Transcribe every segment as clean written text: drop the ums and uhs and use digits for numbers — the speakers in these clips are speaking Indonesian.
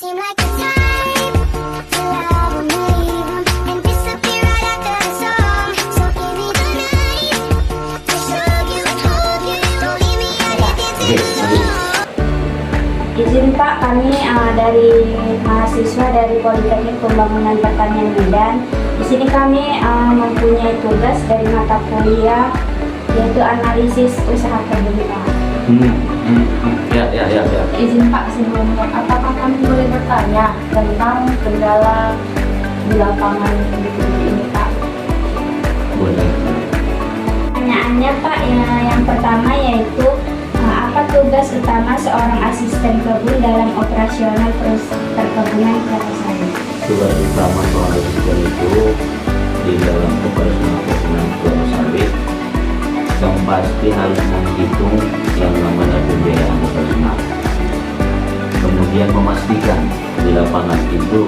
seem like the type to love 'em, leave 'em, and disappear right after the song. So give me the night to show you, hold you, don't leave me anything to do. Izin Pak, kami dari mahasiswa dari Politeknik Pembangunan Pertanian Medan. Di sini kami mempunyai tugas dari mata kuliah yaitu analisis usaha kebun Pak. Ya. Izin Pak, sebelumnya apakah kami boleh bertanya tentang kendala di lapangan ini Pak? Boleh. Pertanyaannya Pak, yang pertama yaitu apa tugas utama seorang asisten kebun dalam operasional perkebunan kelapa sawit? Tugas utama seorang asisten itu di dalam operasional perkebunan kelapa sawit yang pasti harus menghitung yang namanya pembiayaan operasional. Kemudian memastikan di lapangan itu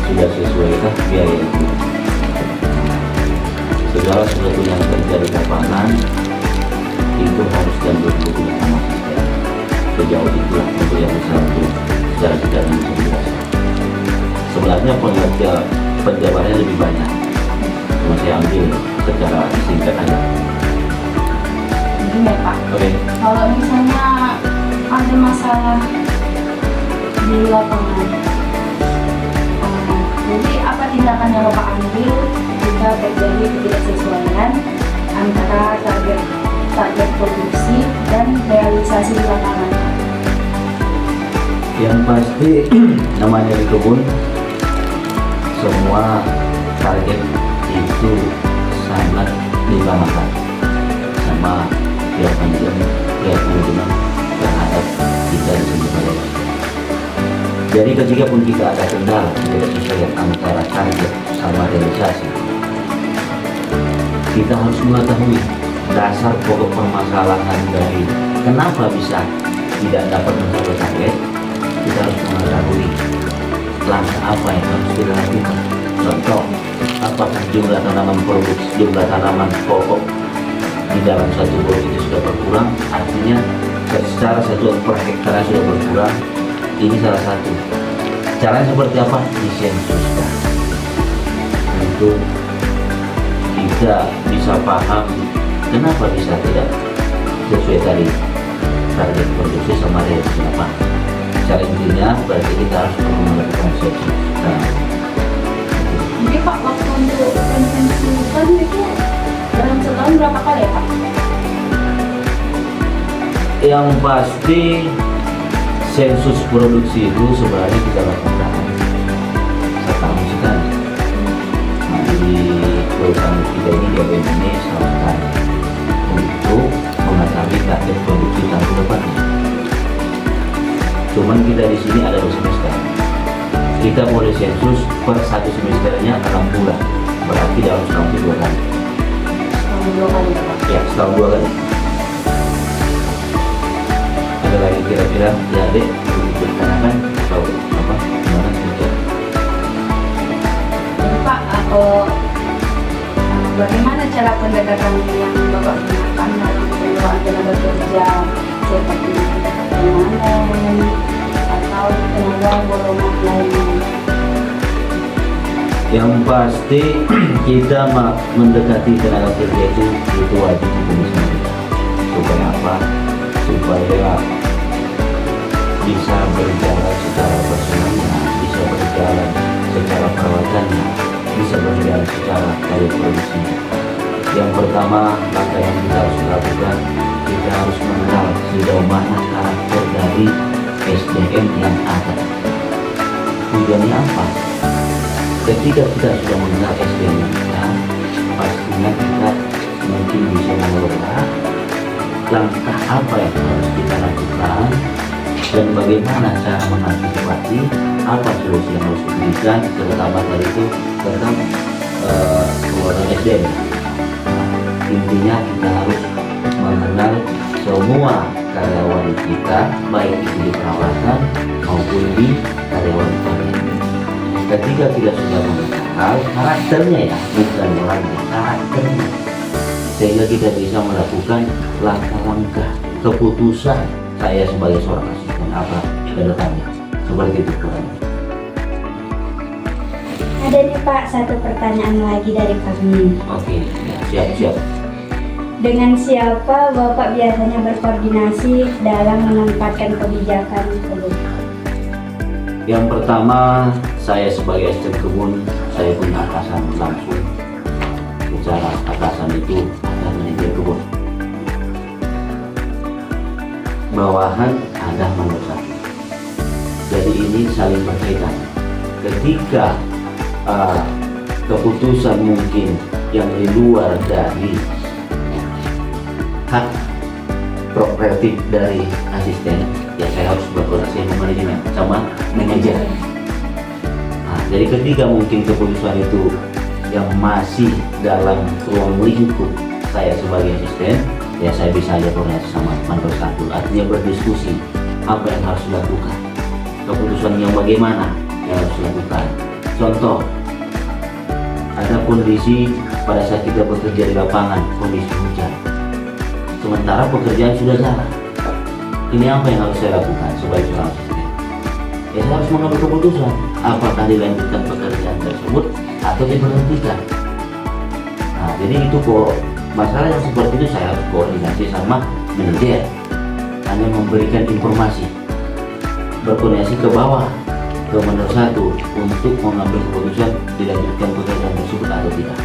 sudah sesuaikah biaya itu. Segala sesuatu yang terjadi di lapangan itu harus diambil keputusan asisten. Sejauh itulah untuk yang satu secara tidak bisa dijelaskan. Sebenarnya penjabarannya lebih banyak, cuma saya ambil secara singkat aja. Begini ya Pak, Oke. kalau misalnya ada masalah di lapangan, jadi apa tindakan yang Bapak ambil jika terjadi ketidaksesuaian antara target produksi dan realisasi di lapangan? Yang pasti namanya di kebun semua target itu sangat diutamakan sama pihak manajemen terhadap kita di sini pada. Jadi ketika pun kita ada kendala tidak sesuai antara target sama realisasi, kita harus mengetahui dasar pokok permasalahan dari kenapa bisa tidak dapat mencapai target. Kita harus mengetahui langkah apa yang harus kita lakukan. Contoh, apakah jumlah tanaman produksi, jumlah tanaman pokok di dalam satu blok itu sudah berkurang, artinya secara satuan per hektar sudah berkurang. Ini salah satu. Caranya seperti apa? Disensuskan untuk kita bisa paham kenapa bisa tidak sesuai tadi target produksi sama realisasi apa. Cara intinya berarti kita harus melakukan sensus. Jadi Pak, waktu untuk konsensusan itu dalam setahun berapa kali ya Pak? Yang pasti sensus produksi itu sebenarnya kita lakukan setahun sekali. Nah, di perusahaan kita ini di ABM ini setahun sekali untuk mengetahui target produksi tahun depannya. Cuman kita di sini ada 2 semester. Kita boleh sensus per 1 semesternya 6 bulan. Berarti dalam setahun 2 kali. Setahun 2 kali ya Pak? Ya, setahun 2 kali. Ada lagi kira-kira ya Dek bertanaman atau apa gimana saja? Jadi Pak, bagaimana cara pendekatan yang Bapak gunakan dalam pengelolaan tenaga kerja seperti permanen atau tenaga golongan lainnya? Yang pasti kita mendekati tenaga kerja itu wajib bisa. Supaya apa? Supaya bisa berjalan secara personalnya, bisa berjalan secara perawatannya, bisa berjalan secara dari produksinya. Yang pertama, langkah yang kita harus lakukan, kita harus mengenal sejauh mana karakter dari SDM yang ada. Tujuannya apa? Ketika kita sudah mengenal SDM yang ada, pastinya kita mungkin bisa mengelola langkah apa yang harus kita lakukan dan bagaimana cara mengantisipasi apa solusi yang harus diberikan, terutama tadi itu tentang pengelolaan SDM. Intinya kita harus mengenal semua karyawan kita, baik itu di perawatan maupun di karyawan pabrik. Ketika kita sudah mengenal karakternya, ya bukan orangnya, karakternya, sehingga kita bisa melakukan langkah-langkah keputusan saya sebagai seorang asisten apa ke depannya, seperti itu kurang. Ada nih Pak, satu pertanyaan lagi dari kami. Oke, ya, siap. Dengan siapa Bapak biasanya berkoordinasi dalam menempatkan kebijakan tersebut? Yang pertama, saya sebagai asisten kebun, saya punya atasan langsung. Secara atasan itu ada manajer kebun. Bawahan ada manor satu. Jadi ini saling berkaitan. Ketika keputusan mungkin yang di luar dari hak prerogatif dari asisten, ya saya harus berkoordinasi sama manajemen sama manajer. Nah, jadi ketika mungkin keputusan itu yang masih dalam ruang lingkup saya sebagai asisten, ya saya bisa aja koordinasi sama manor satu, artinya berdiskusi apa yang harus dilakukan, keputusan yang bagaimana yang harus dilakukan. Contoh, ada kondisi pada saat kita bekerja di lapangan, kondisi hujan, sementara pekerjaan sudah jalan. Ini apa yang harus saya lakukan sebagai seorang asisten? Ya saya harus mengambil keputusan apakah dilanjutkan pekerjaan tersebut atau diberhentikan. Nah, jadi itu kok masalah yang seperti itu saya harus koordinasi sama manajer, hanya memberikan informasi, berkoordinasi ke bawah, ke manor satu untuk mengambil keputusan dilanjutkan pekerjaan tersebut atau tidak.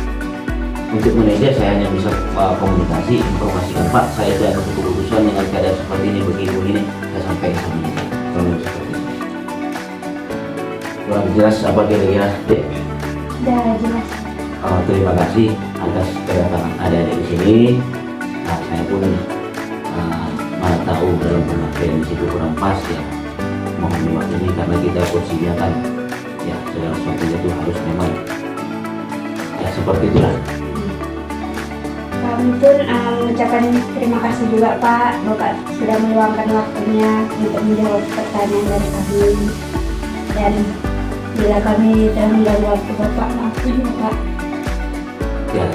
Untuk manajer saya hanya bisa komunikasi, informasikan Pak, saya itu ada keputusan dengan keadaan seperti ini, begini, saya sampaikan sama manajer. Kalau seperti itu. Kurang jelas apa kira-kira, Dek? Sudah jelas. Terima kasih atas kedatangan adik-adik di sini. Nah, saya pun mana tahu dalam pengertian di situ kurang pas ya. Mohon diwakili karena kita posisinya kan ya segala sesuatu itu harus memang ya seperti itulah. Kami pun mengucapkan terima kasih juga Pak, Bapak sudah meluangkan waktunya untuk menjawab pertanyaan dari kami. Dan bila kami telah mengganggu waktu Bapak, maafkan ya Pak. Ya,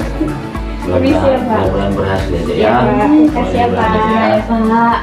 Permisi ya, Pak. mudah-mudahan berhasil aja Ya ya. Pak, terima kasih ya Pak. Mudah-mudahan berhasil. Pak.